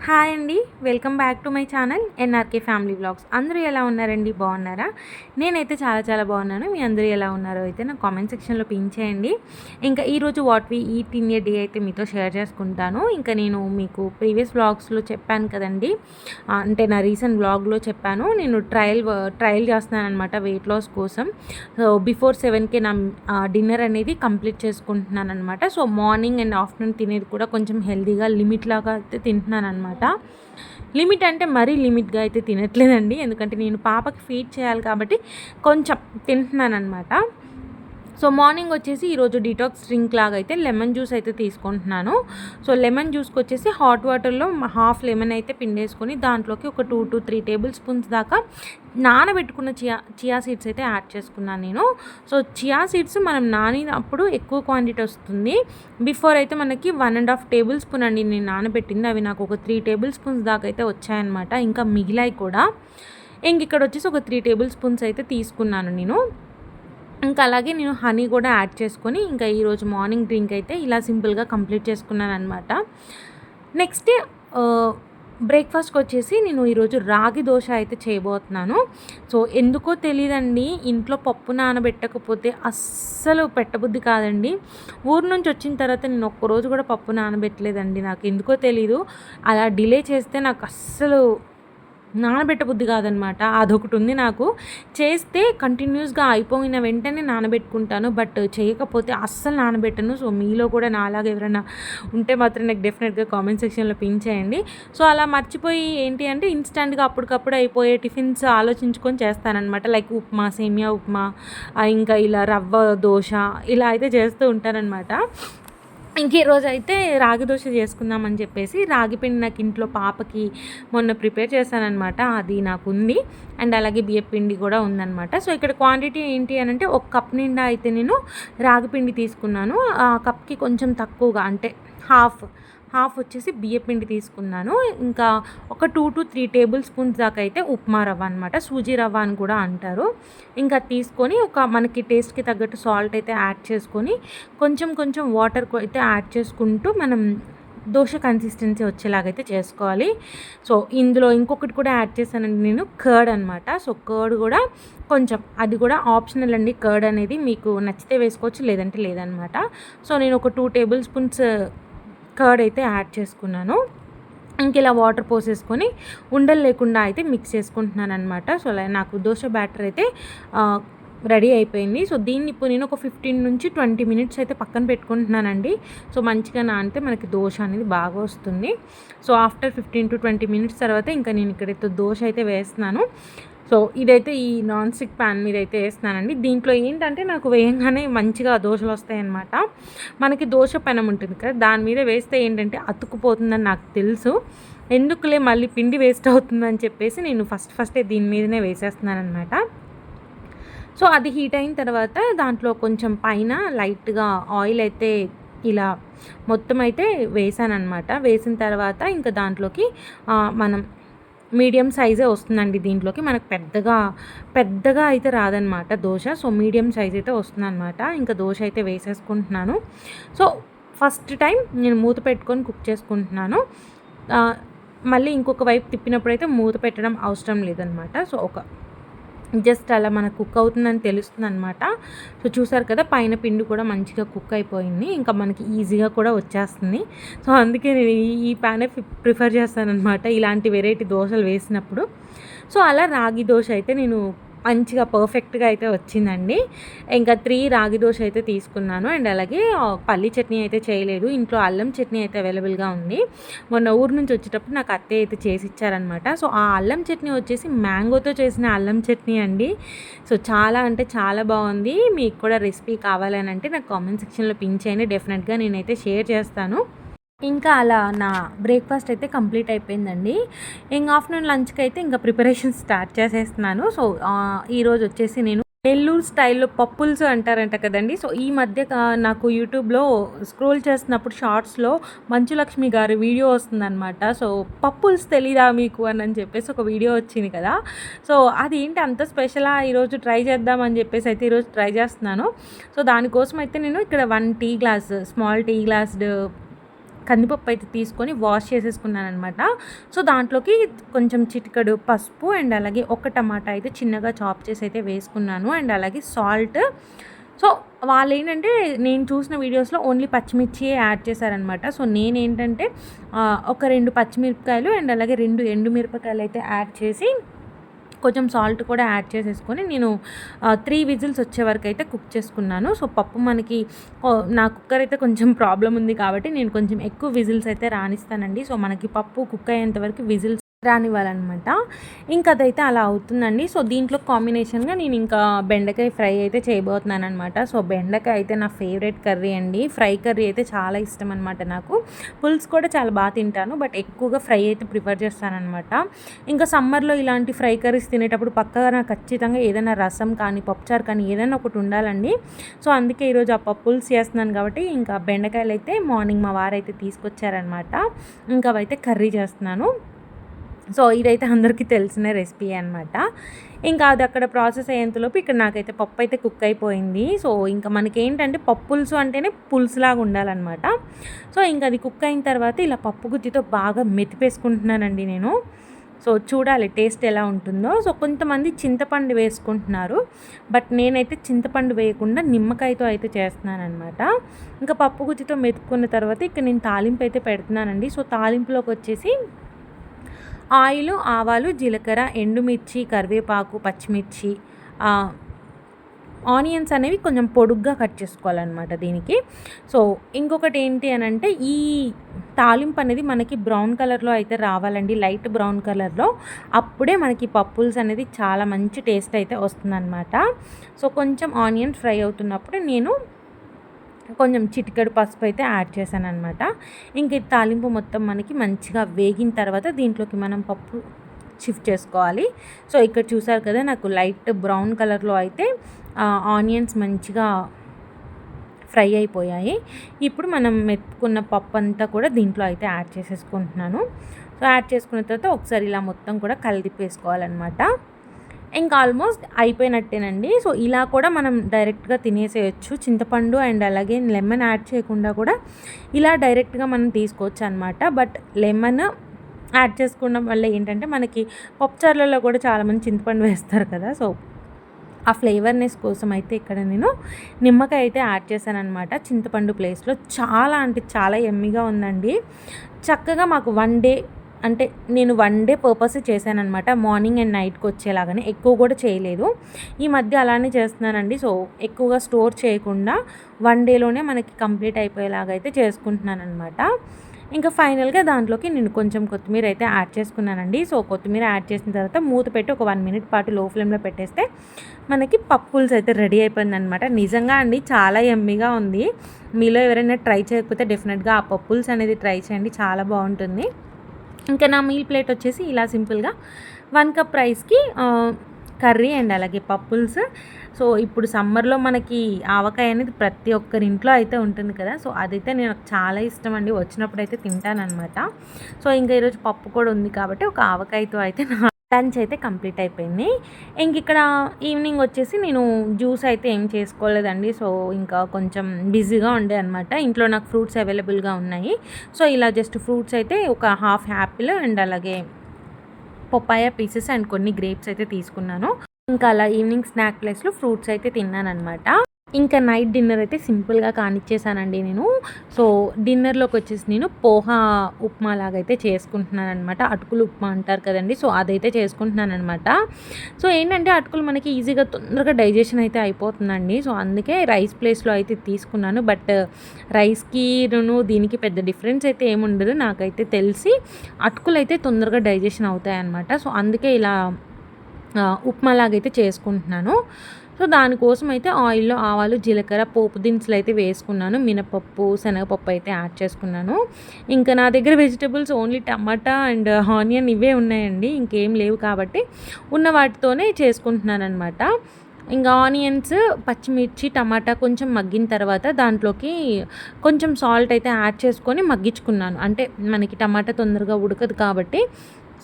Hi అండి. Welcome back to my channel NRK family vlogs. అందరూ ఎలా ఉన్నారండి? బాగున్నారా? నేనైతే చాలా చాలా బాగున్నాను. మీ అందరూ ఎలా ఉన్నారో అయితే నా కామెంట్ సెక్షన్లో పిన్ చేయండి. ఇంకా ఈరోజు what we eat in a day అయితే మీతో షేర్ చేసుకుంటాను. ఇంకా నేను మీకు ప్రీవియస్ వ్లాగ్స్లో చెప్పాను కదండి, అంటే నా రీసెంట్ వ్లాగ్లో చెప్పాను, నేను ట్రయల్ చేస్తున్నాను అనమాట వెయిట్ లాస్ కోసం. సో బిఫోర్ 7కే నా డిన్నర్ అనేది కంప్లీట్ చేసుకుంటున్నాను అనమాట. సో మార్నింగ్ అండ్ ఆఫ్టర్నూన్ తినేది కూడా కొంచెం హెల్తీగా లిమిట్ లాగా అయితే తింటున్నాను అనమాట. లిమిట్ అంటే మరీ లిమిట్గా అయితే తినట్లేదండి, ఎందుకంటే నేను పాపకి ఫీడ్ చేయాలి కాబట్టి కొంచెం తింటున్నాను అనమాట. సో మార్నింగ్ వచ్చేసి ఈరోజు డిటాక్స్ డ్రింక్ లాగా అయితే లెమన్ జ్యూస్ అయితే తీసుకుంటున్నాను. సో లెమన్ జ్యూస్కి వచ్చేసి హాట్ వాటర్లో హాఫ్ లెమన్ అయితే పిండేసుకొని దాంట్లోకి ఒక 2 to 3 టేబుల్ స్పూన్స్ దాకా నానబెట్టుకున్న చియా సీడ్స్ అయితే యాడ్ చేసుకున్నాను నేను. సో చియా సీడ్స్ మనం నానినప్పుడు ఎక్కువ క్వాంటిటీ వస్తుంది. బిఫోర్ అయితే మనకి 1.5 టేబుల్ స్పూన్ అండి నేను నానబెట్టింది. అవి నాకు ఒక 3 టేబుల్ స్పూన్స్ దాకా అయితే వచ్చాయన్నమాట. ఇంకా మిగిలాయి కూడా. ఇక్కడ వచ్చేసి ఒక 3 టేబుల్ స్పూన్స్ అయితే తీసుకున్నాను నేను. ఇంకా అలాగే నేను హనీ కూడా యాడ్ చేసుకొని ఇంకా ఈరోజు మార్నింగ్ డ్రింక్ అయితే ఇలా సింపుల్గా కంప్లీట్ చేసుకున్నాను అనమాట. నెక్స్ట్ బ్రేక్ఫాస్ట్కి వచ్చేసి నేను ఈరోజు రాగి దోశ అయితే చేయబోతున్నాను. సో ఎందుకో తెలియదండి, ఇంట్లో పప్పు నానబెట్టకపోతే అస్సలు పెట్టబుద్ధి కాదండి. ఊరు నుంచి వచ్చిన తర్వాత నేను ఒక్కరోజు కూడా పప్పు నానబెట్టలేదండి. నాకు ఎందుకో తెలీదు, అలా డిలే చేస్తే నాకు అస్సలు నానబెట్టబుద్ధి కాదనమాట. అదొకటి ఉంది నాకు. చేస్తే కంటిన్యూస్గా అయిపోయిన వెంటనే నానబెట్టుకుంటాను, బట్ చేయకపోతే అస్సలు నానబెట్టను. సో మీలో కూడా నాలాగా ఎవరైనా ఉంటే మాత్రం నాకు డెఫినెట్గా కామెంట్ సెక్షన్లో పిన్ చేయండి. సో అలా మర్చిపోయి ఏంటి అంటే ఇన్స్టెంట్గా అప్పటికప్పుడు అయిపోయే టిఫిన్స్ ఆలోచించుకొని చేస్తానన్నమాట. లైక్ ఉప్మా, సేమియా ఉప్మా, ఇంకా ఇలా రవ్వ దోశ ఇలా అయితే చేస్తూ ఉంటానన్నమాట. ఈరోజు అయితే రాగి దోశ చేసుకుందామని చెప్పేసి రాగి పిండి నాకు ఇంట్లో పాపకి మొన్న ప్రిపేర్ చేశానమాట, అది నాకు ఉంది. అండ్ అలాగే బియ్యం పిండి కూడా ఉందన్నమాట. సో ఇక్కడ క్వాంటిటీ ఏంటి అని అంటే ఒక కప్ నిండా అయితే నేను రాగి పిండి తీసుకున్నాను. ఆ కప్కి కొంచెం తక్కువగా అంటే హాఫ్ వచ్చేసి బియ్యం పిండి తీసుకున్నాను. ఇంకా ఒక 2 to 3 టేబుల్ స్పూన్స్ దాకా అయితే ఉప్మా రవ్వ అనమాట, సూజీ రవ్వ అని కూడా అంటారు. ఇంకా తీసుకొని మనకి టేస్ట్కి తగ్గట్టు సాల్ట్ అయితే యాడ్ చేసుకొని కొంచెం వాటర్ అయితే యాడ్ చేసుకుంటూ మనం దోశ కన్సిస్టెన్సీ వచ్చేలాగైతే చేసుకోవాలి. సో ఇందులో ఇంకొకటి కూడా యాడ్ చేశానండి నేను, కర్డ్ అనమాట. సో కర్డ్ కూడా కొంచెం, అది కూడా ఆప్షనల్ అండి. కర్డ్ అనేది మీకు నచ్చితే వేసుకోవచ్చు, లేదంటే లేదనమాట. సో నేను ఒక 2 టేబుల్ స్పూన్స్ కర్డ్ అయితే యాడ్ చేసుకున్నాను. ఇలా వాటర్ పోసేసుకొని ఉండలు లేకుండా అయితే మిక్స్ చేసుకుంటున్నాను అనమాట. సో అలా నాకు దోశ బ్యాటర్ అయితే రెడీ అయిపోయింది. సో దీన్ని ఇప్పుడు నేను ఒక 15 నుంచి 20 మినిట్స్ అయితే పక్కన పెట్టుకుంటున్నానండి. సో మంచిగా నానితే మనకి దోశ అనేది బాగా వస్తుంది. సో ఆఫ్టర్ 15 to 20 మినిట్స్ తర్వాత ఇంకా నేను ఇక్కడైతే దోశ అయితే వేస్తున్నాను. సో ఇదైతే ఈ నాన్ స్టిక్ ప్యాన్ మీద అయితే వేస్తున్నానండి. దీంట్లో ఏంటంటే నాకు వేయంగానే మంచిగా దోశలు వస్తాయన్నమాట. మనకి దోశ పెనం ఉంటుంది కదా, దాని మీద వేస్తే ఏంటంటే అతుక్కుపోతుందని నాకు తెలుసు. ఎందుకులే మళ్ళీ పిండి వేస్ట్ అవుతుందని చెప్పేసి నేను ఫస్టే దీని మీదనే వేసేస్తున్నాను అనమాట. సో అది హీట్ అయిన తర్వాత దాంట్లో కొంచెం పైన లైట్గా ఆయిల్ అయితే ఇలా మొత్తం అయితే వేసానమాట. వేసిన తర్వాత ఇంకా దాంట్లోకి మనం మీడియం సైజే వస్తుందండి. దీంట్లోకి మనకు పెద్దగా అయితే రాదనమాట దోశ. సో మీడియం సైజ్ అయితే వస్తుందన్నమాట. ఇంకా దోశ అయితే వేసేసుకుంటున్నాను. సో ఫస్ట్ టైం నేను మూత పెట్టుకొని కుక్ చేసుకుంటున్నాను. మళ్ళీ ఇంకొక వైపు తిప్పినప్పుడైతే మూత పెట్టడం అవసరం లేదనమాట. సో జస్ట్ అలా మనకు కుక్ అవుతుందని తెలుస్తుంది అనమాట. సో చూసారు కదా, పైన పిండి కూడా మంచిగా కుక్ అయిపోయింది. ఇంకా మనకి ఈజీగా కూడా వచ్చేస్తుంది. సో అందుకే నేను ఈ ప్యానే ప్రిఫర్ చేస్తానన్నమాట ఇలాంటి వెరైటీ దోశలు వేసినప్పుడు. సో అలా రాగి దోశ అయితే నేను మంచిగా పర్ఫెక్ట్గా అయితే వచ్చిందండి. ఇంకా 3 రాగి దోశ అయితే తీసుకున్నాను. అండ్ అలాగే పల్లీ చట్నీ అయితే చేయలేదు, ఇంట్లో అల్లం చట్నీ అయితే అవైలబుల్గా ఉంది. మొన్న ఊరు నుంచి వచ్చేటప్పుడు నాకు అత్తయ్య అయితే చేసి ఇచ్చారనమాట. సో ఆ అల్లం చట్నీ వచ్చేసి మ్యాంగోతో చేసిన అల్లం చట్నీ అండి. సో చాలా అంటే చాలా బాగుంది. మీకు కూడా రెసిపీ కావాలని అంటే నాకు కామెంట్ సెక్షన్లో పిన్ చేయండి, డెఫినెట్గా నేనైతే షేర్ చేస్తాను. ఇంకా అలా నా బ్రేక్ఫాస్ట్ అయితే కంప్లీట్ అయిపోయిందండి. ఆఫ్టర్నూన్ లంచ్కి అయితే ఇంకా ప్రిపరేషన్ స్టార్ట్ చేసేస్తున్నాను. సో ఈరోజు వచ్చేసి నేను నెల్లూరు స్టైల్లో పప్పుల్స్ అంటారంట కదండి. సో ఈ మధ్య నాకు యూట్యూబ్లో స్క్రోల్ చేస్తున్నప్పుడు షార్ట్స్లో మంచులక్ష్మి గారి వీడియో వస్తుందన్నమాట. సో పప్పుల్స్ తెలీదా మీకు అని చెప్పేసి ఒక వీడియో వచ్చింది కదా. సో అది ఏంటి అంత స్పెషలా, ఈరోజు ట్రై చేద్దామని చెప్పేసి అయితే ఈరోజు ట్రై చేస్తున్నాను. సో దానికోసం అయితే నేను ఇక్కడ 1 tea glass, small tea glass కందిపప్పు అయితే తీసుకొని వాష్ చేసేసుకున్నానమాట. సో దాంట్లోకి కొంచెం చిటికెడు పసుపు అండ్ అలాగే ఒక టమాటా అయితే చిన్నగా చాప్ చేసి అయితే వేసుకున్నాను. అండ్ అలాగే సాల్ట్. సో వాళ్ళేంటంటే నేను చూసిన వీడియోస్‌లో ఓన్లీ పచ్చిమిర్చియే యాడ్ చేశారనమాట. సో నేనేంటంటే ఒక 2 పచ్చిమిరపకాయలు అండ్ అలాగే 2 ఎండుమిరపకాయలు అయితే యాడ్ చేసి కొంచెం సాల్ట్ కూడా యాడ్ చేసేసుకొని నేను 3 విజిల్స్ వచ్చే వరకు అయితే కుక్ చేసుకున్నాను. సో పప్పు మనకి నా కుక్కర్ అయితే కొంచెం ప్రాబ్లమ్ ఉంది కాబట్టి నేను కొంచెం ఎక్కువ విజిల్స్ అయితే రానిస్తానండి. సో మనకి పప్పు కుక్ అయ్యేంత వరకు విజిల్స్ రానివ్వాలన్నమాట. ఇంకా అదైతే అలా అవుతుందండి. సో దీంట్లో కాంబినేషన్గా నేను ఇంకా బెండకాయ ఫ్రై అయితే చేయబోతున్నాను అనమాట. సో బెండకాయ అయితే నా ఫేవరెట్ కర్రీ అండి. ఫ్రై కర్రీ అయితే చాలా ఇష్టం అనమాట నాకు. పులుసు కూడా చాలా బాగా తింటాను, బట్ ఎక్కువగా ఫ్రై అయితే ప్రిఫర్ చేస్తానమాట. ఇంకా సమ్మర్లో ఇలాంటి ఫ్రై కర్రీస్ తినేటప్పుడు పక్కగా నాకు ఖచ్చితంగా ఏదైనా రసం కానీ పప్పుచారు కానీ ఏదైనా ఒకటి ఉండాలండి. సో అందుకే ఈరోజు ఆ పప్పు పులుసు చేస్తున్నాను కాబట్టి ఇంకా బెండకాయలు అయితే మార్నింగ్ మా వారైతే తీసుకొచ్చారనమాట. ఇంకా అవైతే కర్రీ చేస్తున్నాను. సో ఇదైతే అందరికీ తెలిసిన రెసిపీ అనమాట. ఇంకా అది అక్కడ ప్రాసెస్ అయ్యేంతలోపు ఇక్కడ నాకైతే పప్పు అయితే కుక్ అయిపోయింది. సో ఇంకా మనకేంటంటే పప్పు పులుసు అంటేనే పులుసులాగా ఉండాలన్నమాట. సో ఇంకా అది కుక్ అయిన తర్వాత ఇలా పప్పు గుత్తితో బాగా మెతిపేసుకుంటున్నానండి నేను. సో చూడాలి టేస్ట్ ఎలా ఉంటుందో. సో కొంతమంది చింతపండు వేసుకుంటున్నారు, బట్ నేనైతే చింతపండు వేయకుండా నిమ్మకాయతో అయితే చేస్తున్నానమాట. ఇంకా పప్పు గుత్తితో మెతుక్కున్న తర్వాత ఇక్కడ నేను తాలింపు అయితే పెడుతున్నానండి. సో తాలింపులోకి వచ్చేసి ఆయిలు, ఆవాలు, జీలకర్ర, ఎండుమిర్చి, కరివేపాకు, పచ్చిమిర్చి, ఆనియన్స్ అనేవి కొంచెం పొడుగ్గా కట్ చేసుకోవాలన్నమాట దీనికి. సో ఇంకొకటి ఏంటి అని అంటే ఈ తాలింపు అనేది మనకి బ్రౌన్ కలర్లో అయితే రావాలండి, లైట్ బ్రౌన్ కలర్లో. అప్పుడే మనకి పప్పుల్స్ అనేది చాలా మంచి టేస్ట్ అయితే వస్తుందన్నమాట. సో కొంచెం ఆనియన్ ఫ్రై అవుతున్నప్పుడు నేను కొంచెం చిటికెడు పసుపు అయితే యాడ్ చేశాను అనమాట. ఇంక తాలింపు మొత్తం మనకి మంచిగా వేగిన తర్వాత దీంట్లోకి మనం పప్పు షిఫ్ట్ చేసుకోవాలి. సో ఇక్కడ చూసారు కదా, నాకు లైట్ బ్రౌన్ కలర్లో అయితే ఆనియన్స్ మంచిగా ఫ్రై అయిపోయాయి. ఇప్పుడు మనం మెత్తుకున్న పప్పు అంతా కూడా దీంట్లో అయితే యాడ్ చేసేసుకుంటున్నాను. సో యాడ్ చేసుకున్న తర్వాత ఒకసారి ఇలా మొత్తం కూడా కలిపేసుకోవాలన్నమాట. ఇంకా ఆల్మోస్ట్ అయిపోయినట్టేనండి. సో ఇలా కూడా మనం డైరెక్ట్గా తినేసేయచ్చు. చింతపండు అండ్ అలాగే లెమన్ యాడ్ చేయకుండా కూడా ఇలా డైరెక్ట్గా మనం తీసుకోవచ్చు అనమాట. బట్ లెమన్ యాడ్ చేసుకోవడం వల్ల ఏంటంటే మనకి పప్పుచారులలో కూడా చాలామంది చింతపండు వేస్తారు కదా. సో ఆ ఫ్లేవర్నెస్ కోసం అయితే ఇక్కడ నేను నిమ్మకాయ అయితే యాడ్ చేశాను అనమాట చింతపండు ప్లేస్లో. చాలా అంటే చాలా యమ్మీగా ఉందండి. చక్కగా మాకు 1 డే అంటే నేను 1 డే పర్పస్ చేశాననమాట. మార్నింగ్ అండ్ నైట్కి వచ్చేలాగానే, ఎక్కువ కూడా చేయలేదు. ఈ మధ్య అలానే చేస్తున్నానండి. సో ఎక్కువగా స్టోర్ చేయకుండా 1 డేలోనే మనకి కంప్లీట్ అయిపోయేలాగా అయితే చేసుకుంటున్నాను అనమాట. ఇంకా ఫైనల్గా దాంట్లోకి నేను కొంచెం కొత్తిమీర అయితే యాడ్ చేసుకున్నానండి. సో కొత్తిమీర యాడ్ చేసిన తర్వాత మూత పెట్టి ఒక 1 మినిట్ పాటు లో ఫ్లేమ్లో పెట్టేస్తే మనకి పప్పు పులుసు అయితే రెడీ అయిపోయిందనమాట. నిజంగా అండి చాలా యమ్మీగా ఉంది. మీలో ఎవరైనా ట్రై చేయకపోతే డెఫినెట్గా ఆ పప్పు పులుసు అనేది ట్రై చేయండి, చాలా బాగుంటుంది. ఇంకా నా మీల్ ప్లేట్ వచ్చేసి ఇలా సింపుల్గా 1 కప్ రైస్కి కర్రీ అండ్ అలాగే పప్పుల్స్. సో ఇప్పుడు సమ్మర్లో మనకి ఆవకాయ అనేది ప్రతి ఒక్కరి ఇంట్లో అయితే ఉంటుంది కదా. సో అదైతే నేను చాలా ఇష్టం అండి, వచ్చినప్పుడు అయితే తింటానమాట. సో ఇంకా ఈరోజు పప్పు కూడా ఉంది కాబట్టి ఒక ఆవకాయతో అయితే నా లంచ్ అయితే కంప్లీట్ అయిపోయింది. ఇంక ఇక్కడ ఈవినింగ్ వచ్చేసి నేను జ్యూస్ అయితే ఏం చేసుకోలేదండి. సో ఇంకా కొంచెం బిజీగా ఉండే అనమాట. ఇంట్లో నాకు ఫ్రూట్స్ అవైలబుల్గా ఉన్నాయి. సో ఇలా జస్ట్ ఫ్రూట్స్ అయితే ఒక హాఫ్ యాపిల్ అండ్ అలాగే పపాయ పీసెస్ అండ్ కొన్ని గ్రేప్స్ అయితే తీసుకున్నాను. ఇంకా అలా ఈవినింగ్ స్నాక్ ప్లేస్లో ఫ్రూట్స్ అయితే తిన్నానమాట. ఇంకా నైట్ డిన్నర్ అయితే సింపుల్గా కానిచ్చేసానండి నేను. సో డిన్నర్లోకి వచ్చేసి నేను పోహా ఉప్మా లాగైతే చేసుకుంటున్నాను అనమాట. అటుకులు ఉప్మా అంటారు కదండి, సో అదైతే చేసుకుంటున్నాను అనమాట. సో ఏంటంటే అటుకులు మనకి ఈజీగా తొందరగా డైజెషన్ అయితే అయిపోతుందండి. సో అందుకే రైస్ ప్లేస్లో అయితే తీసుకున్నాను. బట్ రైస్కి దీనికి పెద్ద డిఫరెన్స్ అయితే ఏముండదు నాకైతే తెలిసి. అటుకులు అయితే తొందరగా డైజెషన్ అవుతాయి అనమాట. సో అందుకే ఇలా ఉప్మా లాగైతే చేసుకుంటున్నాను. సో దానికోసం అయితే ఆయిల్లో ఆవాలు, జీలకర్ర, పోపు దినుసులు అయితే వేసుకున్నాను. మినపప్పు, శనగపప్పు అయితే యాడ్ చేసుకున్నాను. ఇంకా నా దగ్గర vegetables only tomato and onion ఇవే ఉన్నాయండి, ఇంకేం లేవు కాబట్టి ఉన్న వాటితోనే చేసుకుంటున్నాను అనమాట. ఇంకా ఆనియన్స్, పచ్చిమిర్చి, టమాటా కొంచెం మగ్గిన తర్వాత దాంట్లోకి కొంచెం సాల్ట్ అయితే యాడ్ చేసుకొని మగ్గించుకున్నాను. అంటే మనకి టమాటా తొందరగా ఉడకదు కాబట్టి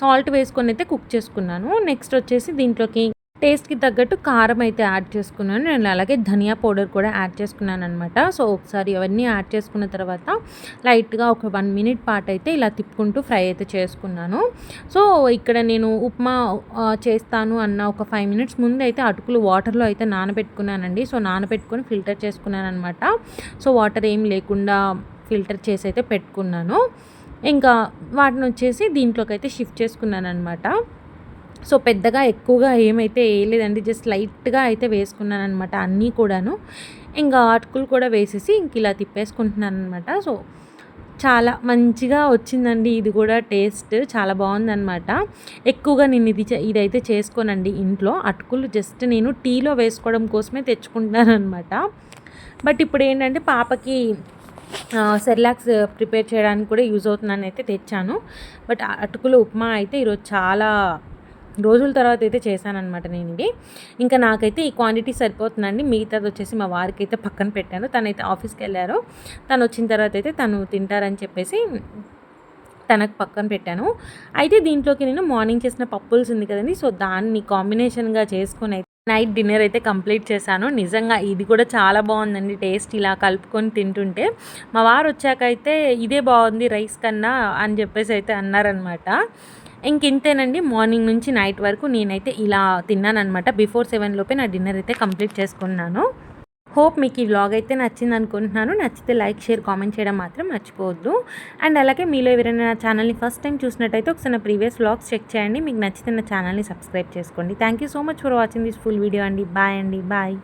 సాల్ట్ వేసుకొని అయితే కుక్ చేసుకున్నాను. నెక్స్ట్ వచ్చేసి దీంట్లోకి టేస్ట్‌కి తగ్గట్టు కారం అయితే యాడ్ చేసుకున్నాను. నేను అలాగే ధనియా పౌడర్ కూడా యాడ్ చేసుకున్నాననమాట. సో, ఒకసారి అవన్నీ యాడ్ చేసుకున్న తర్వాత లైట్‌గా ఒక 1 మినిట్ పాటయితే ఇలా తిప్పుకుంటూ ఫ్రై అయితే చేసుకున్నాను. సో, ఇక్కడ నేను ఉప్మా చేస్తాను అన్న ఒక 5 మినిట్స్ ముందయితే అటుకులు వాటర్‌లో అయితే నానబెట్టుకున్నానండి. సో, నానబెట్టుకొని ఫిల్టర్ చేసుకున్నాననమాట. సో, వాటర్ ఏం లేకుండా ఫిల్టర్ చేసి అయితే పెట్టుకున్నాను. ఇంకా వాటినొచ్చేసి దీంట్లోకైతే షిఫ్ట్ చేసుకున్నాననమాట. సో, పెద్దగా ఎక్కువగా ఏమైతే ఏయలేదండి. జస్ట్ లైట్‌గా అయితే వేసుకున్నాననమాట అన్నీ కూడాను. ఇంకా అటుకులు కూడా వేసేసి ఇలా తిప్పేసుకుంటున్నాననమాట. సో, చాలా మంచిగా వచ్చిందండి ఇది కూడా టేస్ట్. చాలా బావుందనమాట. ఎక్కువగా నేను ఇదైతే చేసుకోనండి ఇంట్లో. అటుకులు జస్ట్ నేను టీలో వేసుకోవడం కోసమే తెచ్చుకుంటున్నాననమాట. బట్ ఇప్పుడేంటంటే పాపకి సెర్లాక్స్ ప్రిపేర్ చేయడానికి కూడా యూజ్ అవుతుందని అయితే తెచ్చాను. బట్ అటుకులు ఉప్మా అయితే ఈరోజు చాలా రోజుల తర్వాత అయితే చేశాననమాట నేను ఇది. ఇంకా నాకైతే ఈ క్వాంటిటీ సరిపోతుందండి. మిగతాది వచ్చేసి మా వారికైతే పక్కన పెట్టాను. తనైతే ఆఫీస్‌కెళ్లారు. తను వచ్చిన తర్వాత అయితే తను తింటారని చెప్పేసి తనకు పక్కన పెట్టాను. అయితే దీంట్లోకి నేను మార్నింగ్ చేసిన పప్పుల్స్ ఉంది కదండీ! సో, దాన్ని కాంబినేషన్‌గా చేసుకొని నైట్ డిన్నర్ అయితే కంప్లీట్ చేశాను. నిజంగా ఇది కూడా చాలా బావుందండి టేస్ట్ ఇలా కలుపుకొని తింటుంటే. మా వారు వచ్చాకైతే ఇదే బావుంది రైస్ కన్నా అని చెప్పేసి అయితే అన్నారనమాట. ఇంకింతేనండి మార్నింగ్ నుంచి నైట్ వరకు నేనైతే ఇలా తిన్నాననమాట. బిఫోర్ 7 లోపే నా డిన్నర్ అయితే కంప్లీట్ చేసుకున్నాను. హోప్ మీకు ఈ వ్లాగ్ అయితే నచ్చిందనుకుంటున్నాను. నచ్చితే లైక్, షేర్, కామెంట్ చేయడం మాత్రం మర్చిపోవద్దు. అండ్ అలాగే మీలో ఎవరైనా నా ఛానల్‌ని ఫస్ట్ టైం చూసినట్టయితే ఒకసారి నా ప్రీవియస్ వ్లాగ్స్ చెక్ చేయండి. మీకు నచ్చితే నా ఛానల్‌ని సబ్స్క్రైబ్ చేసుకోండి. Thank you so much for watching this full video అండి. బాయ్ అండి. బాయ్.